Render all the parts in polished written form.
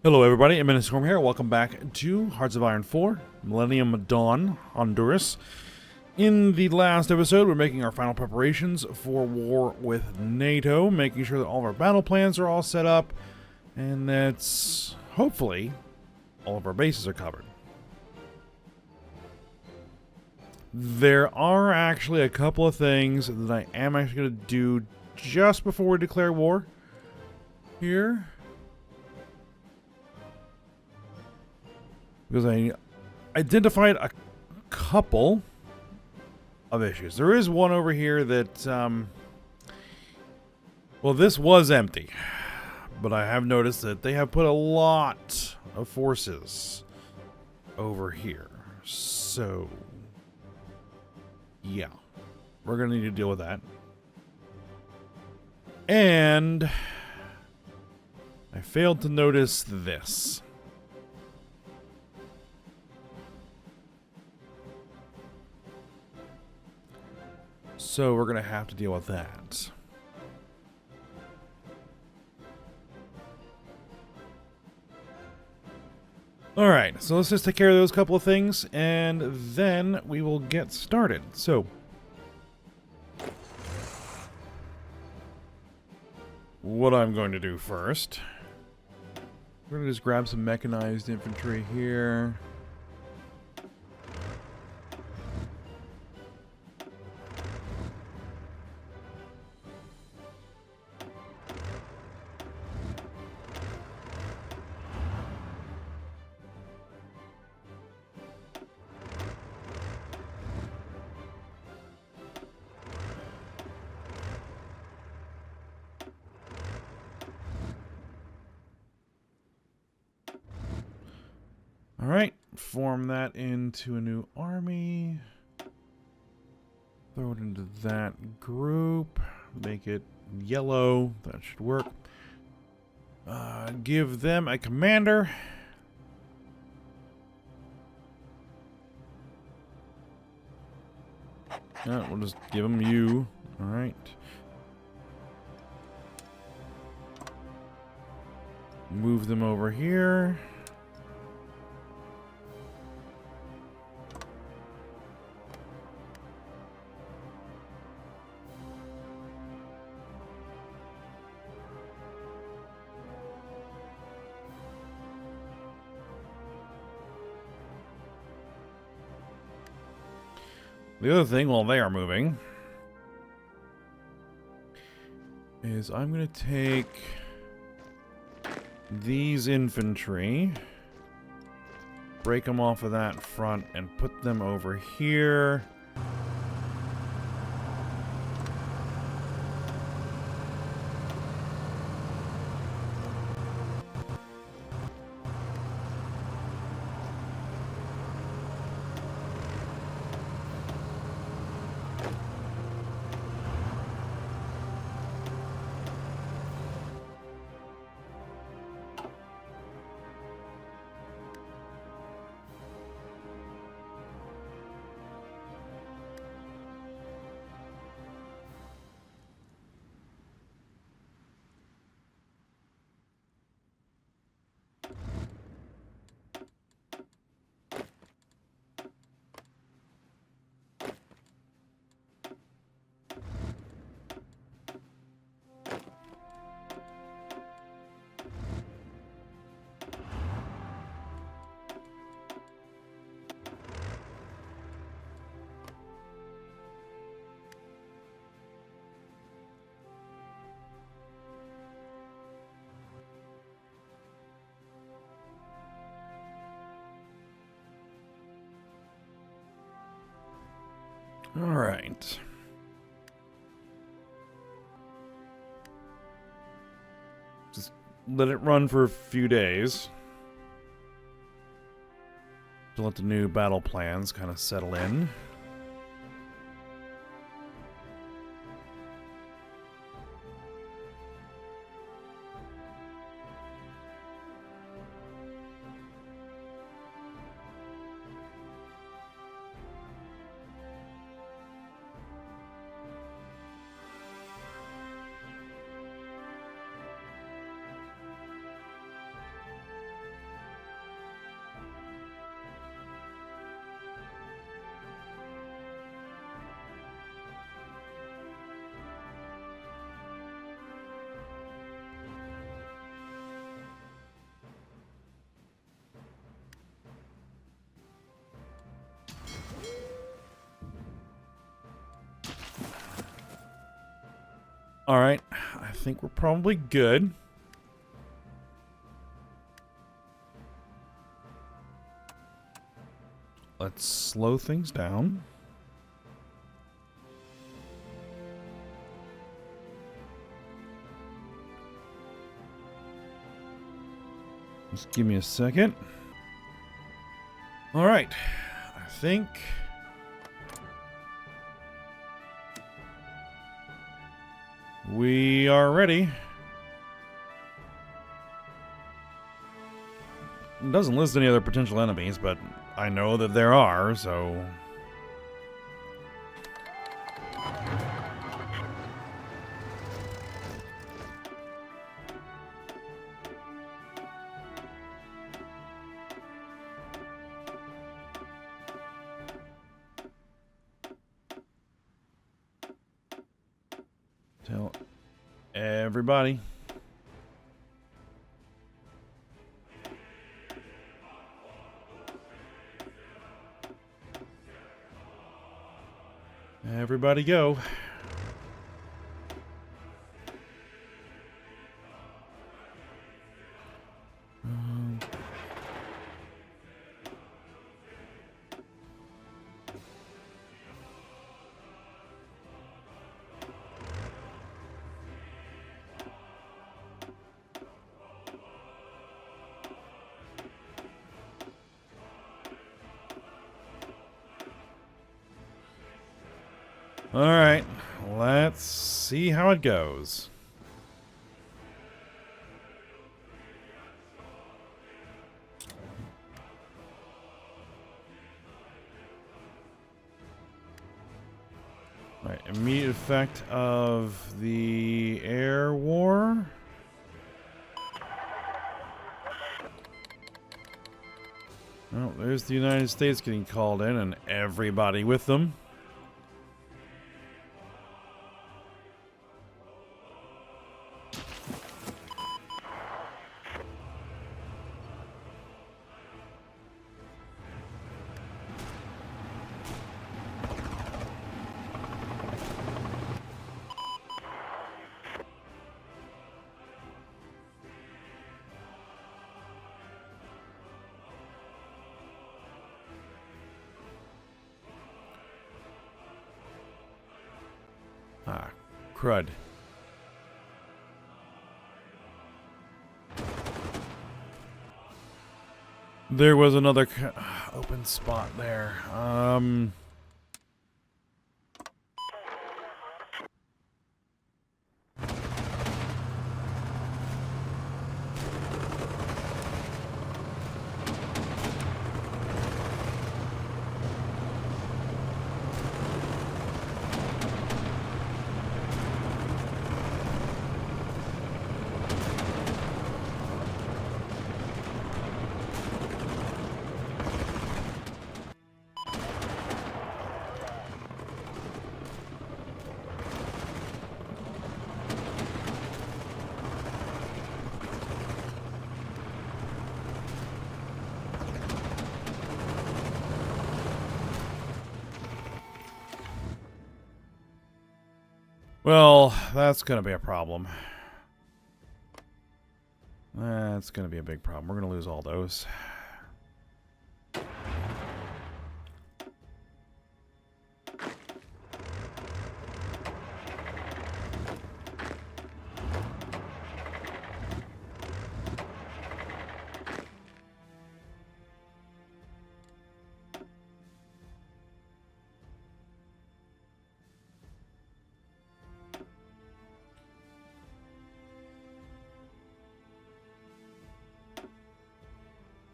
Hello everybody, I'm Storm here. Welcome back to Hearts of Iron 4, Millennium Dawn, Honduras. In the last episode, we're making our final preparations for war with NATO, making sure that all of our battle plans are all set up, and that's, hopefully, all of our bases are covered. There are actually a couple of things that I am actually going to do just before we declare war here. Because I identified a couple of issues. There is one over here that, well, this was empty. But I have noticed that they have put a lot of forces over here. So, yeah. We're going to need to deal with that. And I failed to notice this. So we're going to have to deal with that. Alright, so let's just take care of those couple of things, and then we will get started. So, what I'm going to do first, we're going to just grab some mechanized infantry here. Alright, form that into a new army. Throw it into that group. Make it yellow. That should work. Give them a commander. We'll just give them you. Alright. Move them over here. The other thing, while they are moving, is I'm going to take these infantry, break them off of that front, and put them over here. Alright. Just let it run for a few days. To let the new battle plans kind of settle in. Alright, I think we're probably good. Let's slow things down. Just give me a second. Alright, I think... we are ready. It doesn't list any other potential enemies, but I know that there are, so... tell everybody. Everybody go. Alright, let's see how it goes. Alright, immediate effect of the air war. Well, there's the United States getting called in and everybody with them. Ah, crud. There was another open spot there. Well, that's going to be a problem. That's going to be a big problem. We're going to lose all those.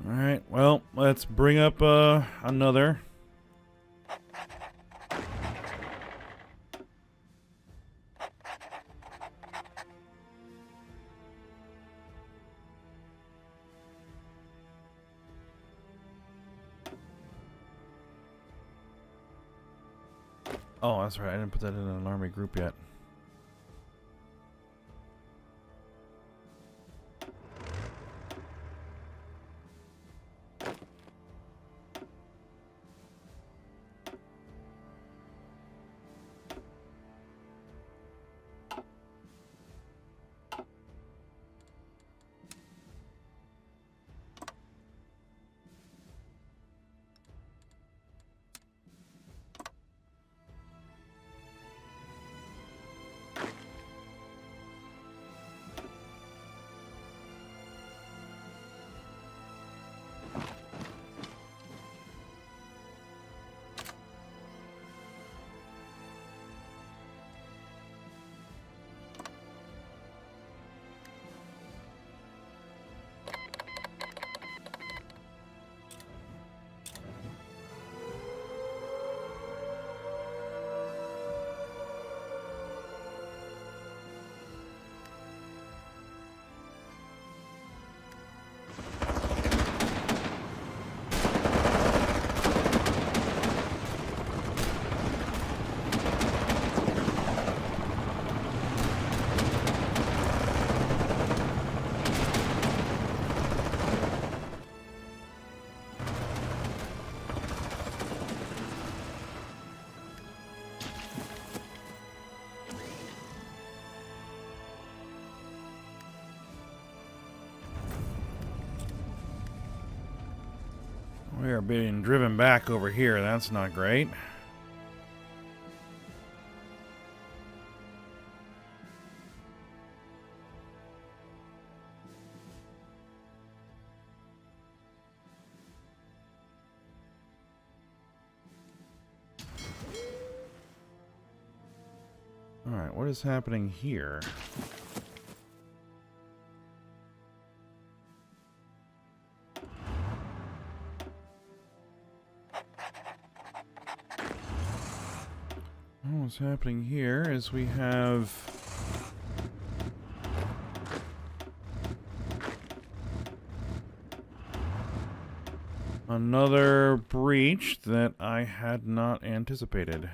Alright, well, let's bring up another. Oh, that's right, I didn't put that in an army group yet. We are being driven back over here. That's not great. Alright, what is happening here? What's happening here is we have another breach that I had not anticipated.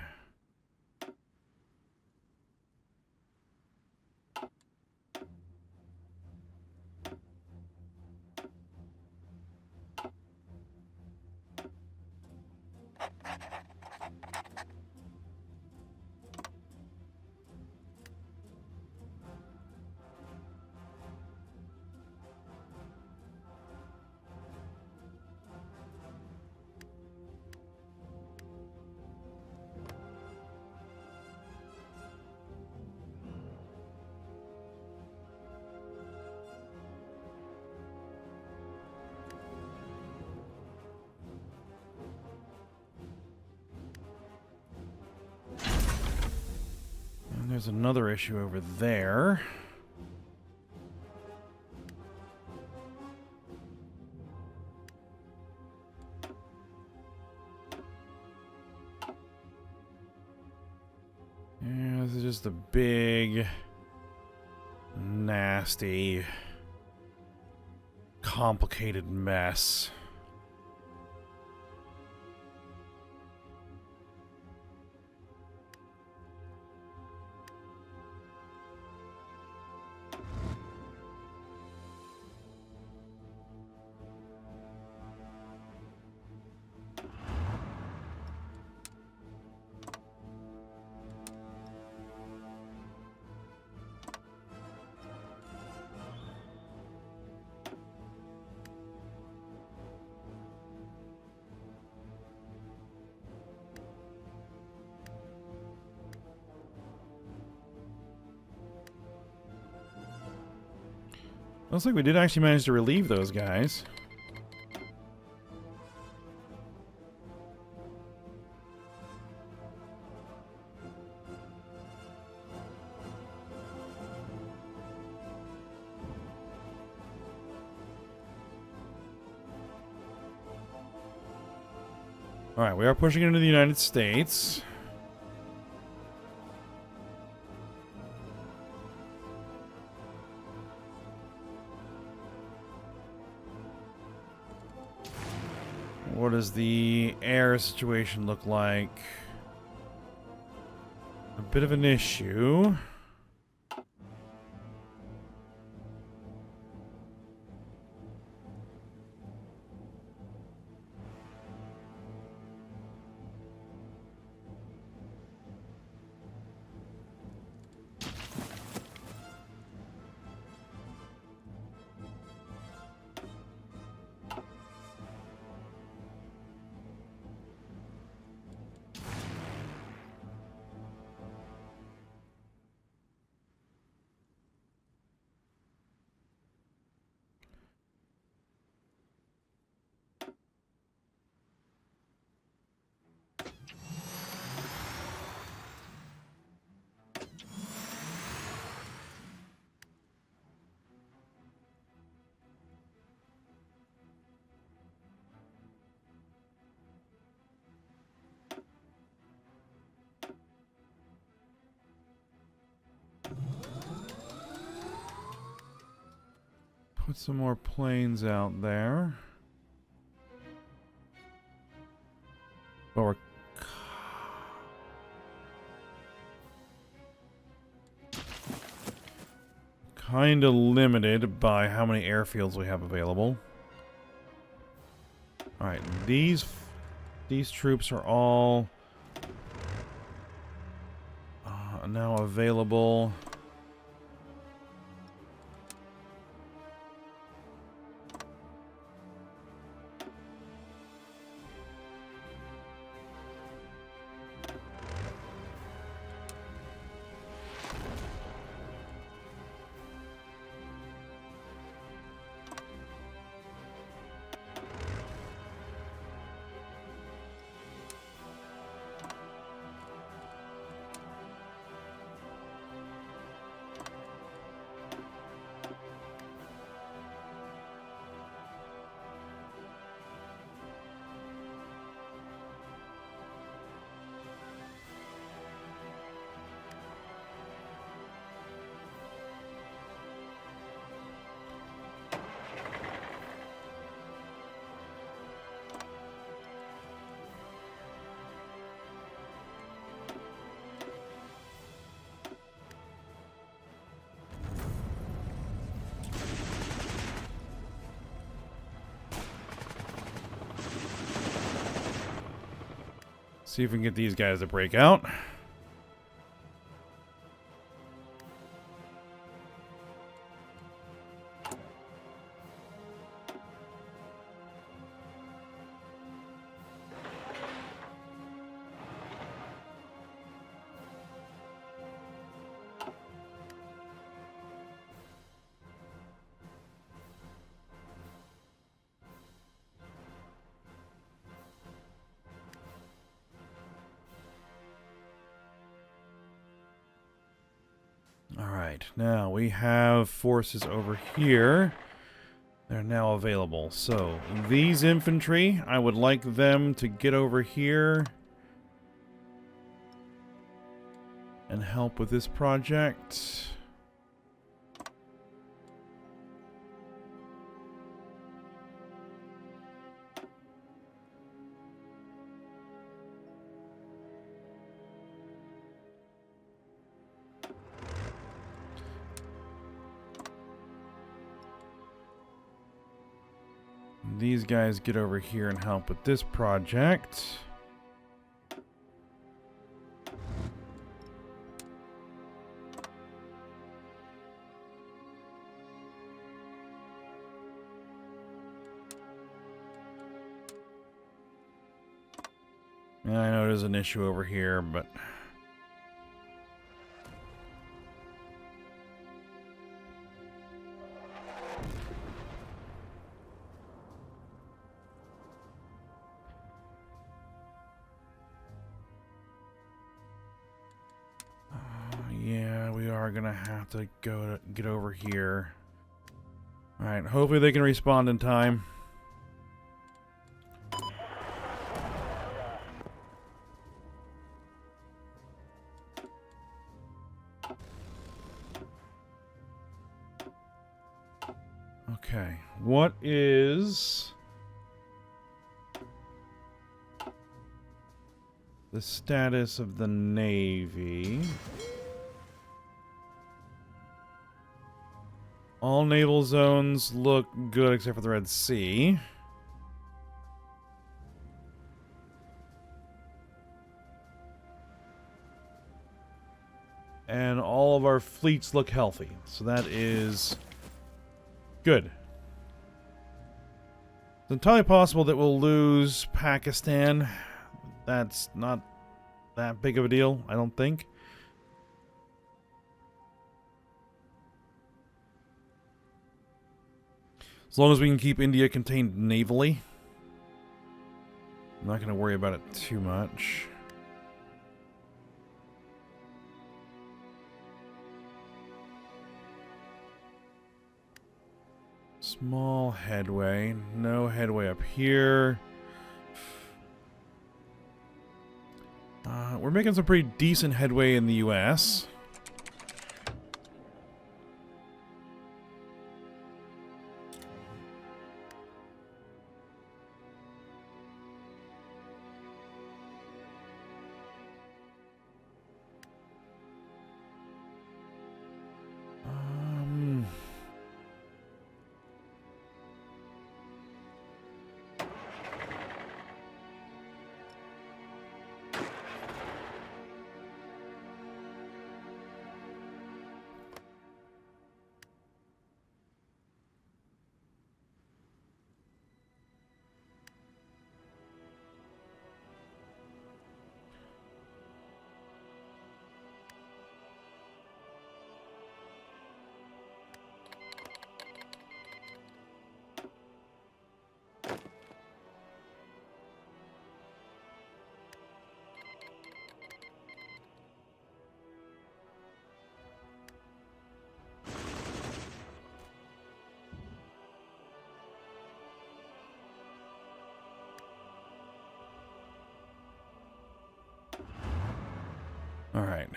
There's another issue over there. Yeah, this is just a big, nasty, complicated mess. Looks like we did actually manage to relieve those guys. Alright, we are pushing into the United States. What does the air situation look like? A bit of an issue. Put some more planes out there. But we're kind of limited by how many airfields we have available. Alright, these troops are all now available. See if we can get these guys to break out. Alright, now we have forces over here. They're now available. So, these infantry, I would like them to get over here and help with this project. These guys get over here and help with this project. Yeah, I know there's an issue over here, but... yeah, we are gonna have to get over here. Alright, hopefully they can respond in time. Okay, what is the status of the Navy? All naval zones look good except for the Red Sea. And all of our fleets look healthy, so that is good. It's entirely possible that we'll lose Pakistan. That's not that big of a deal, I don't think. As long as we can keep India contained navally. I'm not going to worry about it too much. Small headway. No headway up here. We're making some pretty decent headway in the US. Alright.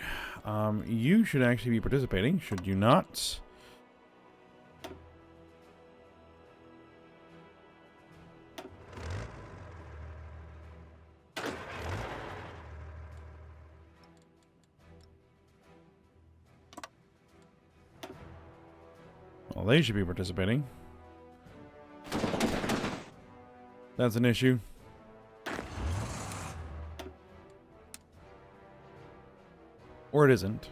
You should actually be participating, should you not? Well, they should be participating. That's an issue. Or it isn't.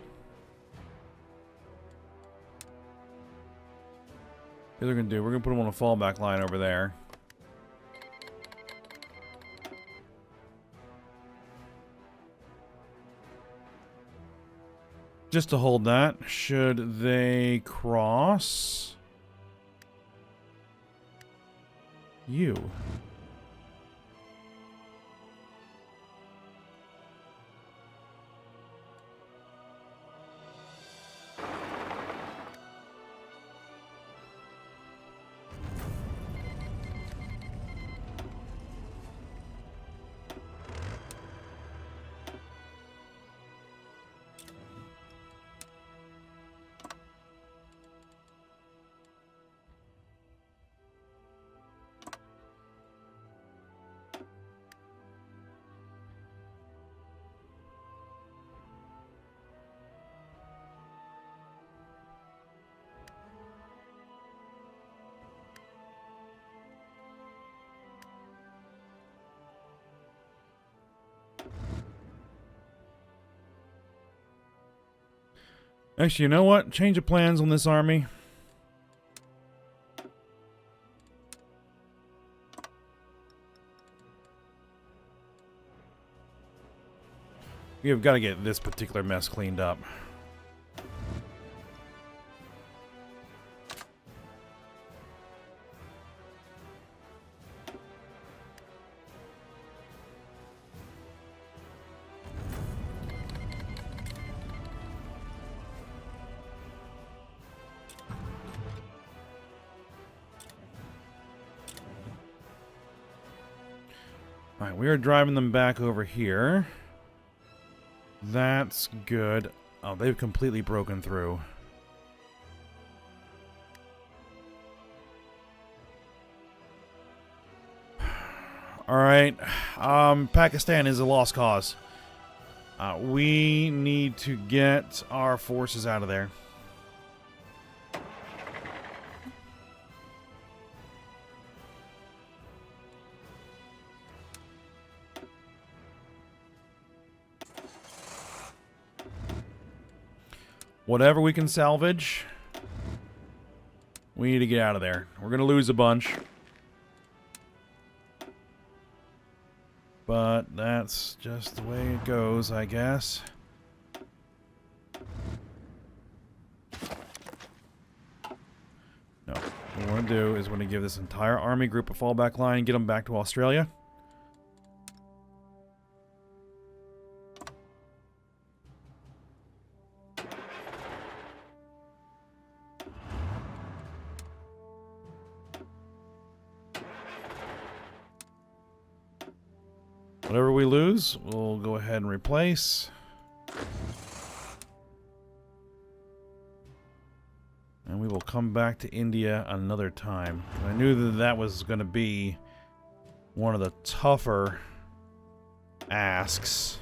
What they're going to do, we're going to put them on a fallback line over there. Just to hold that, should they cross you? Actually, you know what? Change of plans on this army. We have got to get this particular mess cleaned up. Alright, we are driving them back over here. That's good. Oh, they've completely broken through. Alright. Pakistan is a lost cause. We need to get our forces out of there. Whatever we can salvage, we need to get out of there. We're going to lose a bunch. But that's just the way it goes, I guess. No. What we want to do is we're going to give this entire army group a fallback line and get them back to Australia. Whatever we lose, we'll go ahead and replace. And we will come back to India another time. I knew that that was going to be one of the tougher asks.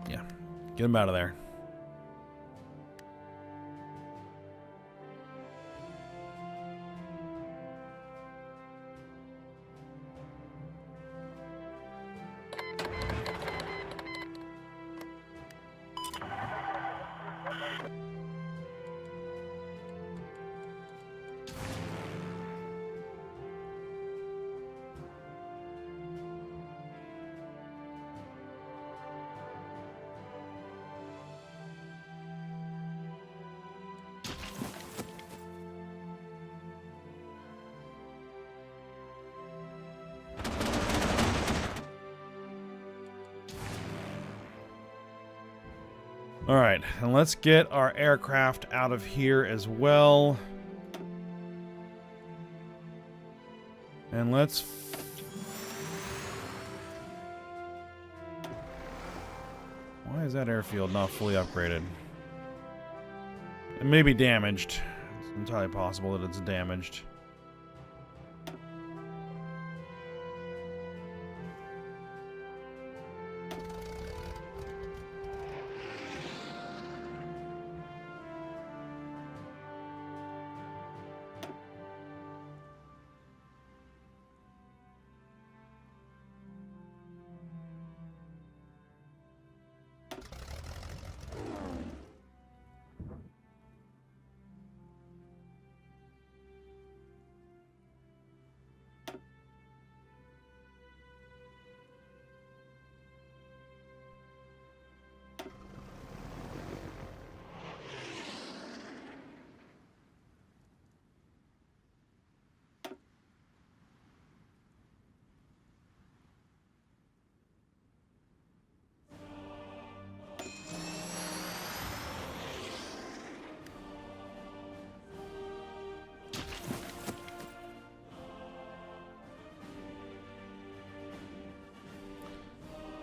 Yeah, get him out of there. Alright, and let's get our aircraft out of here as well. And let's... Why is that airfield not fully upgraded? It may be damaged. It's entirely possible that it's damaged.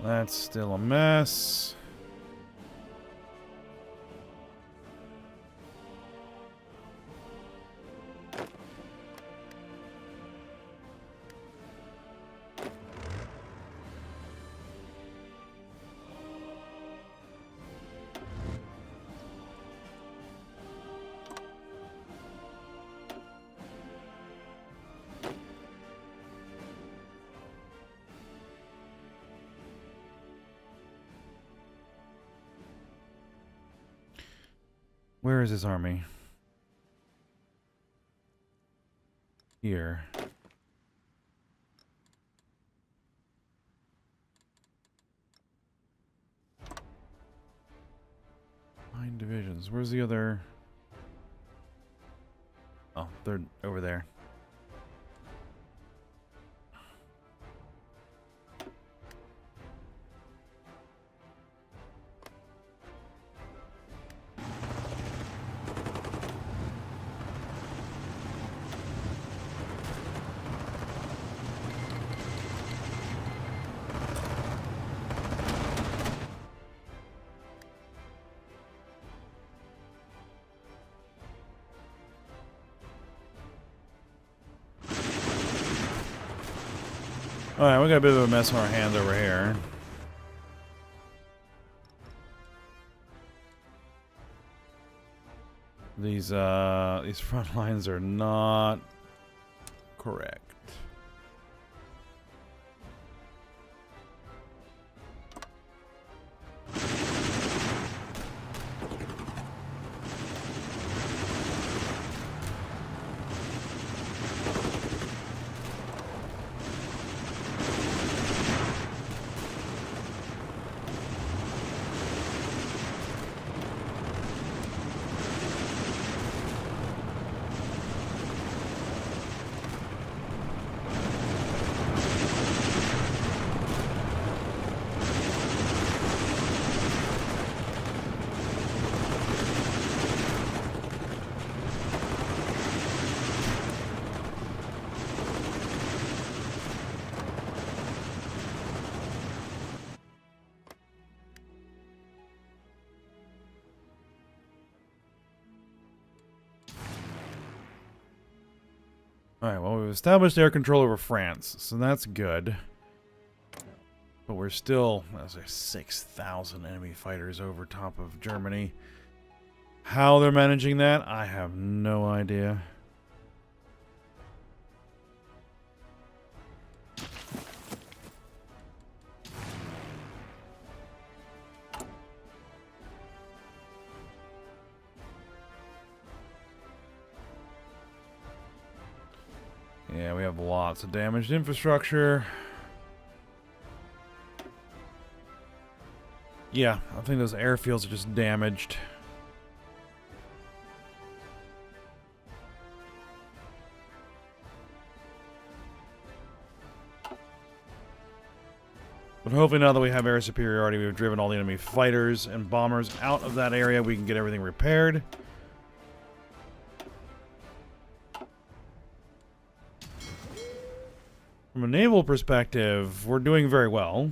That's still a mess. Where is his army? Here. 9 divisions. Where's the other? Oh, they're over there. Alright, we got a bit of a mess on our hands over here. These front lines are not correct. Alright, well, we've established air control over France, so that's good. But we're still, there's 6,000 enemy fighters over top of Germany. How they're managing that, I have no idea. Yeah, we have lots of damaged infrastructure. Yeah, I think those airfields are just damaged. But hopefully now that we have air superiority, we've driven all the enemy fighters and bombers out of that area, we can get everything repaired. From a naval perspective, we're doing very well.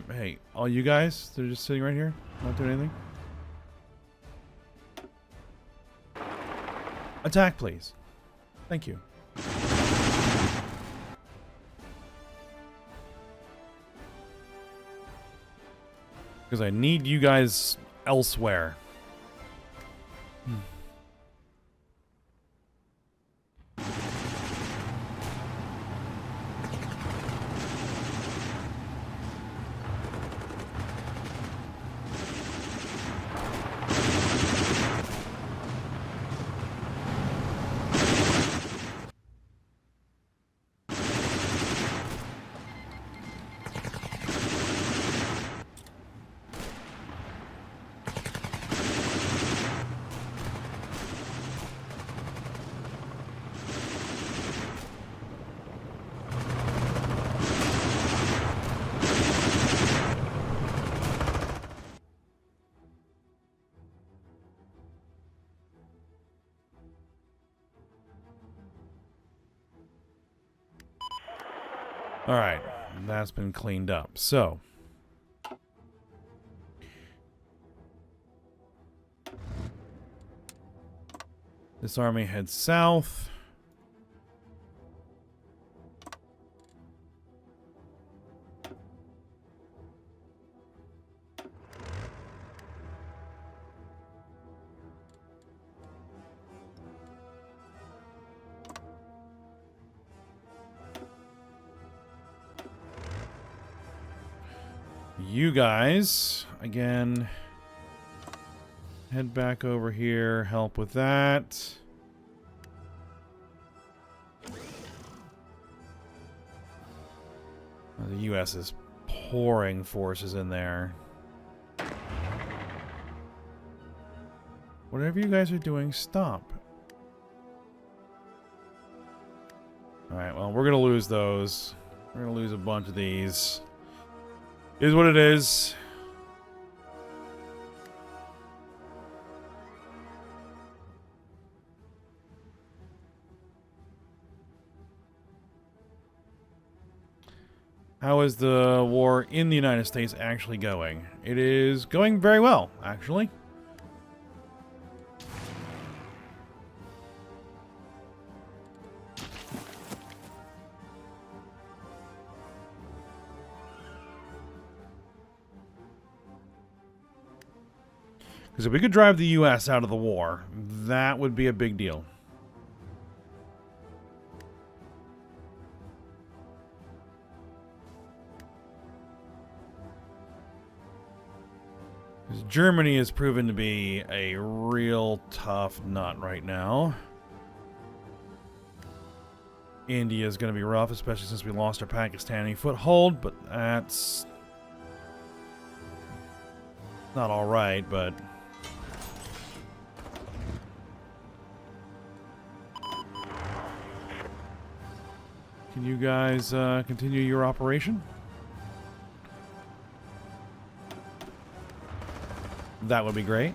Hey, all you guys, they're just sitting right here, not doing anything. Attack, please. Thank you. Because I need you guys elsewhere. Alright, that's been cleaned up. So, this army heads south. You guys, again, head back over here, help with that. The U.S. is pouring forces in there. Whatever you guys are doing, stop. Alright, well, we're gonna lose those. We're gonna lose a bunch of these. Is what it is. How is the war in the United States actually going? It is going very well, actually. Because if we could drive the U.S. out of the war, that would be a big deal. Because Germany has proven to be a real tough nut right now. India is going to be rough, especially since we lost our Pakistani foothold, but that's not all right, but... Can you guys continue your operation? That would be great.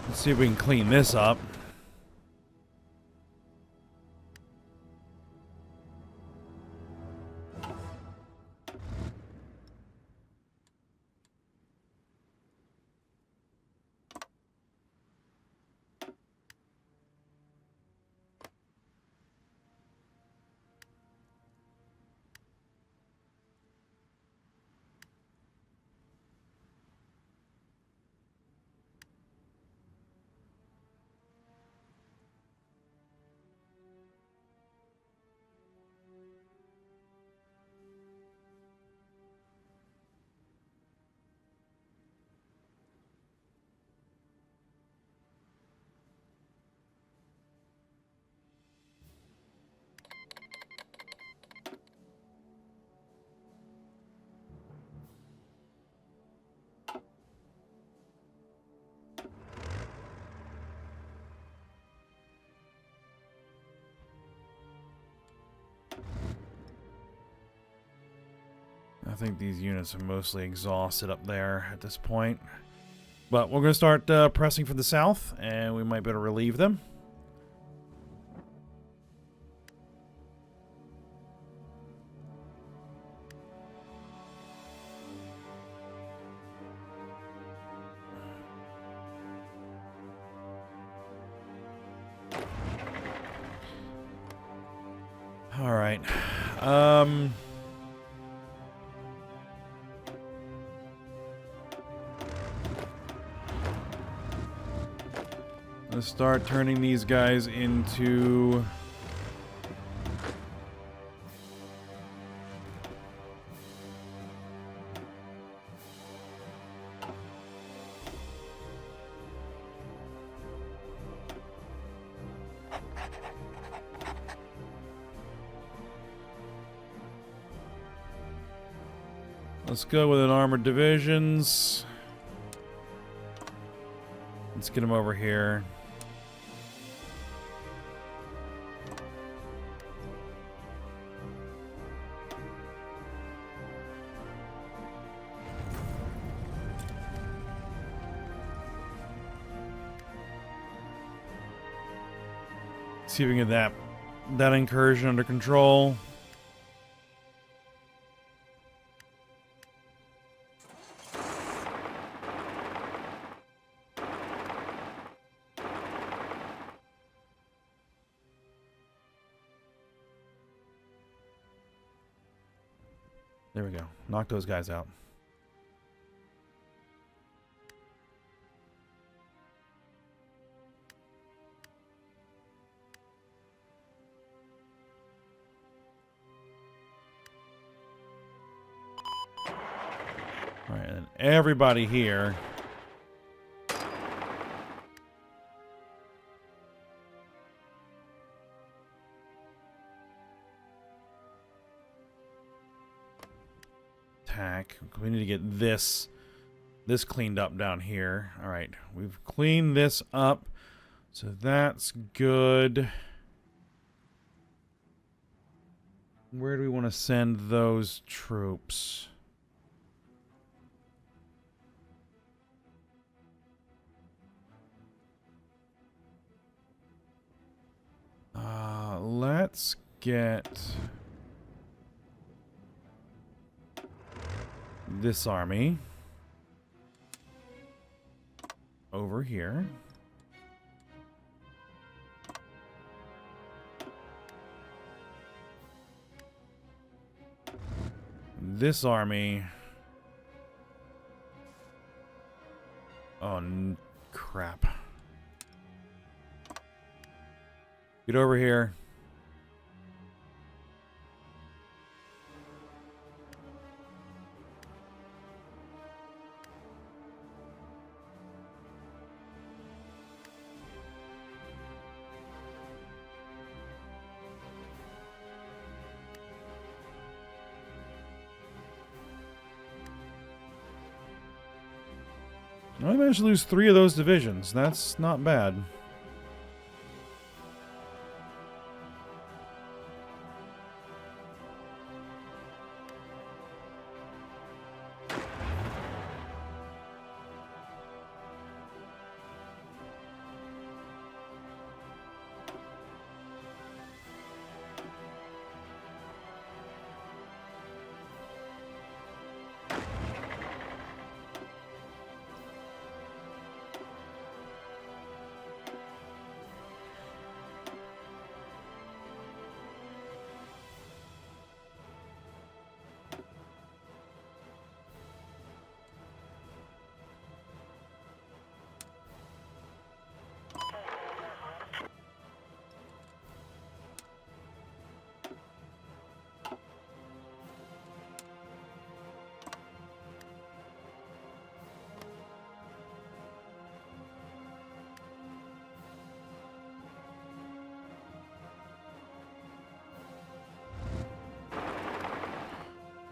Let's see if we can clean this up. I think these units are mostly exhausted up there at this point. But we're going to start pressing for the south, and we might be able to relieve them. All right. Let's start turning these guys into... Let's go with an armored divisions. Let's get them over here. See if we can get that incursion under control. There we go. Knock those guys out. All right, and everybody here. Attack. We need to get this cleaned up down here. All right, we've cleaned this up, so that's good. Where do we want to send those troops? Let's get this army over here. This army. Oh, crap. Get over here. I managed to lose 3 of those divisions. That's not bad.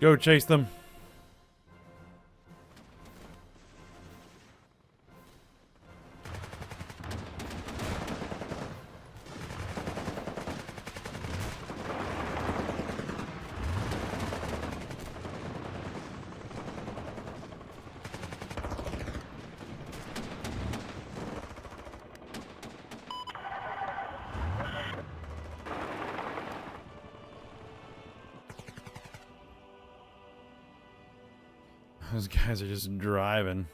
Go chase them. Those guys are just driving.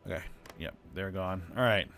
Okay, yep, they're gone. All right.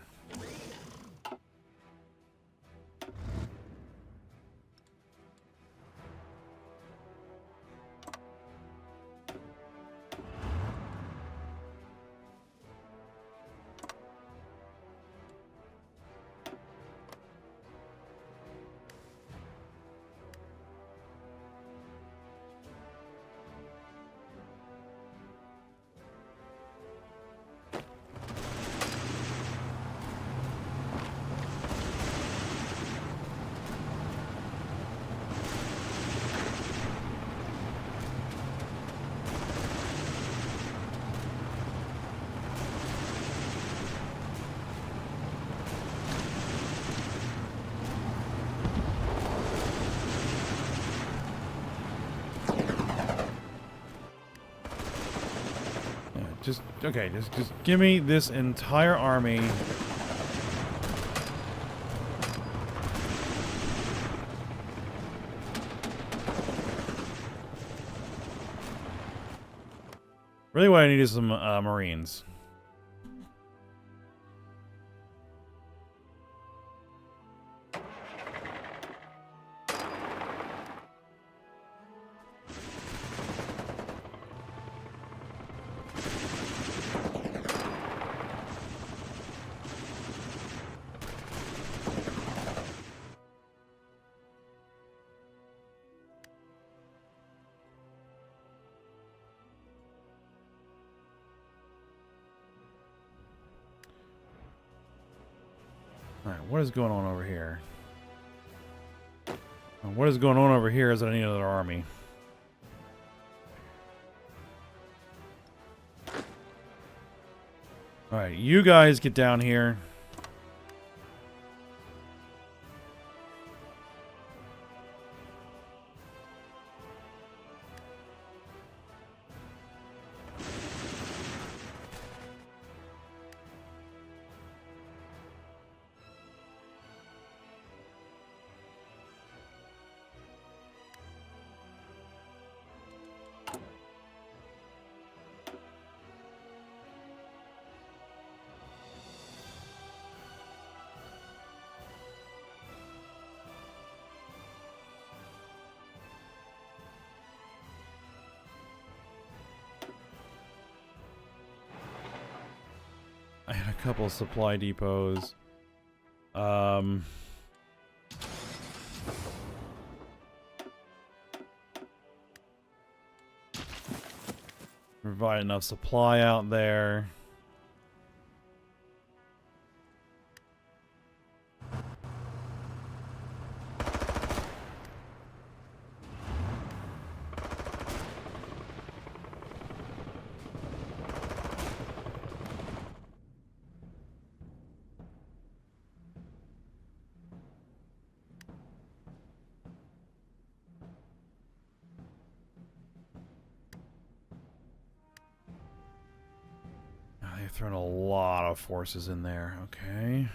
Okay, just give me this entire army. Really what I need is some Marines. Alright, what is going on over here? What is going on over here is that I need another army. Alright, you guys get down here. I had a couple of supply depots. Provide enough supply out there. They've thrown a lot of forces in there. Okay.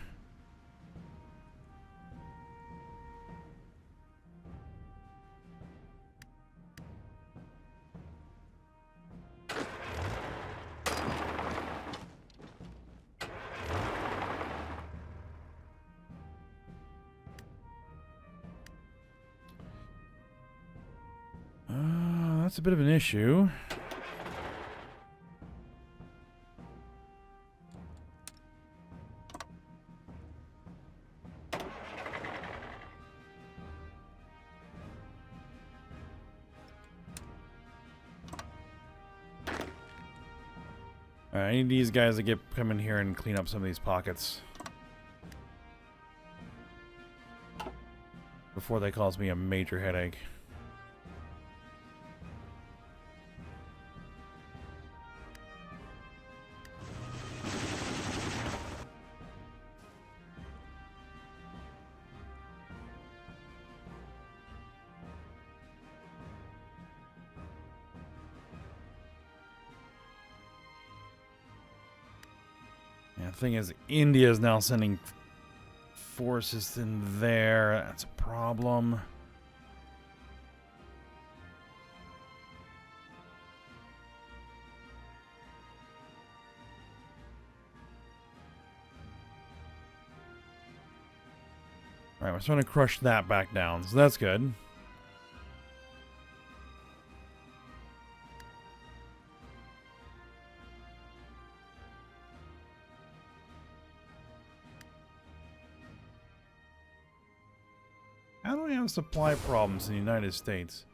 That's a bit of an issue. Alright, I need these guys to come in here and clean up some of these pockets before they cause me a major headache. Yeah, the thing is, India is now sending forces in there. That's a problem. Alright, we're trying to crush that back down, so that's good. How do we have supply problems in the United States?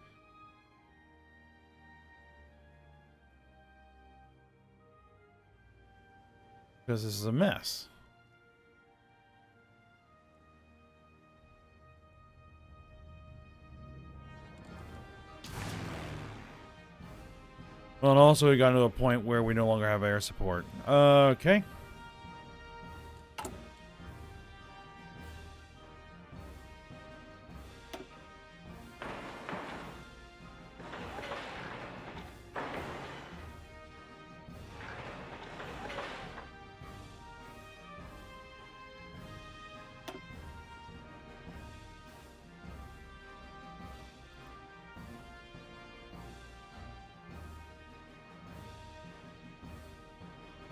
Because this is a mess. Well, and also we got to a point where we no longer have air support. Okay.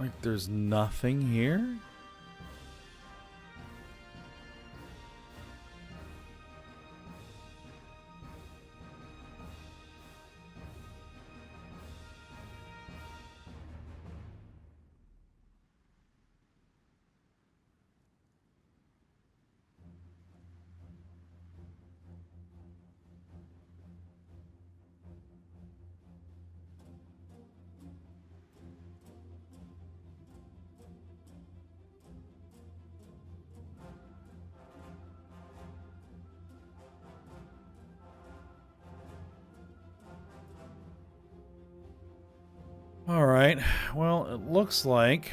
Like there's nothing here? All right. Well, it looks like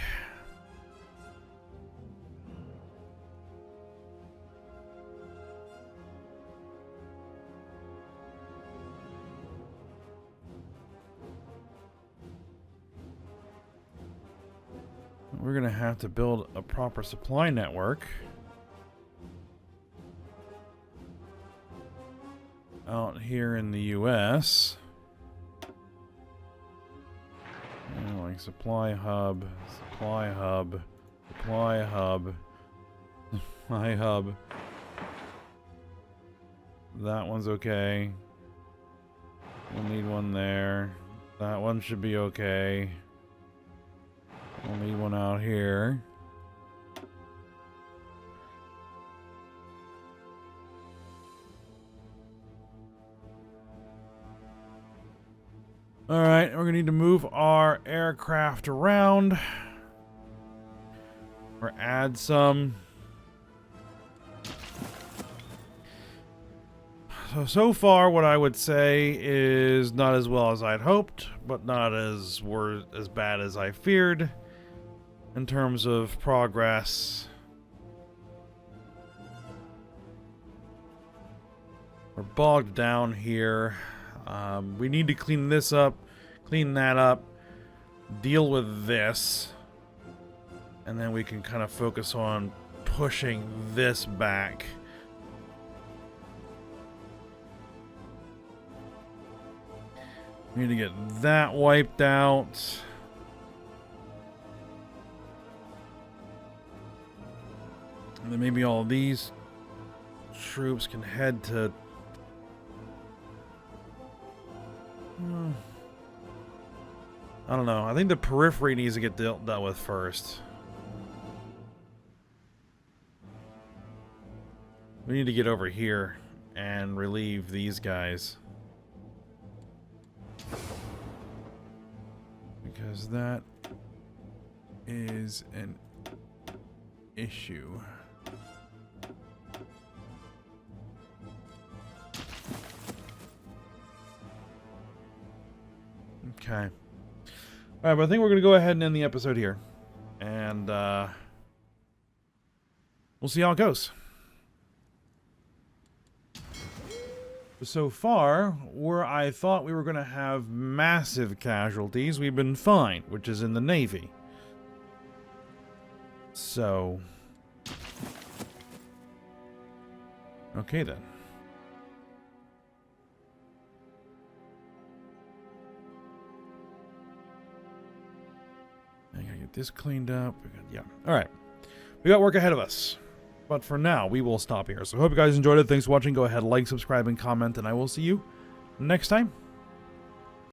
we're going to have to build a proper supply network out here in the US. Like supply hub, supply hub, supply hub, supply hub. That one's okay. We'll need one there. That one should be okay. We'll need one out here. Alright, we're going to need to move our aircraft around. Or add some. So far, what I would say is not as well as I'd hoped, but not as bad as I feared in terms of progress. We're bogged down here. We need to clean this up, clean that up, deal with this, and then we can kind of focus on pushing this back. We need to get that wiped out. And then maybe all these troops can head to... I don't know. I think the periphery needs to get dealt with first. We need to get over here and relieve these guys. Because that is an issue. Okay. Alright, but I think we're going to go ahead and end the episode here. And, we'll see how it goes. So far, where I thought we were going to have massive casualties, we've been fine, which is in the Navy. So... okay then. I gotta get this cleaned up. Yeah. Alright. We got work ahead of us. But for now, we will stop here. So I hope you guys enjoyed it. Thanks for watching. Go ahead, like, subscribe, and comment. And I will see you next time.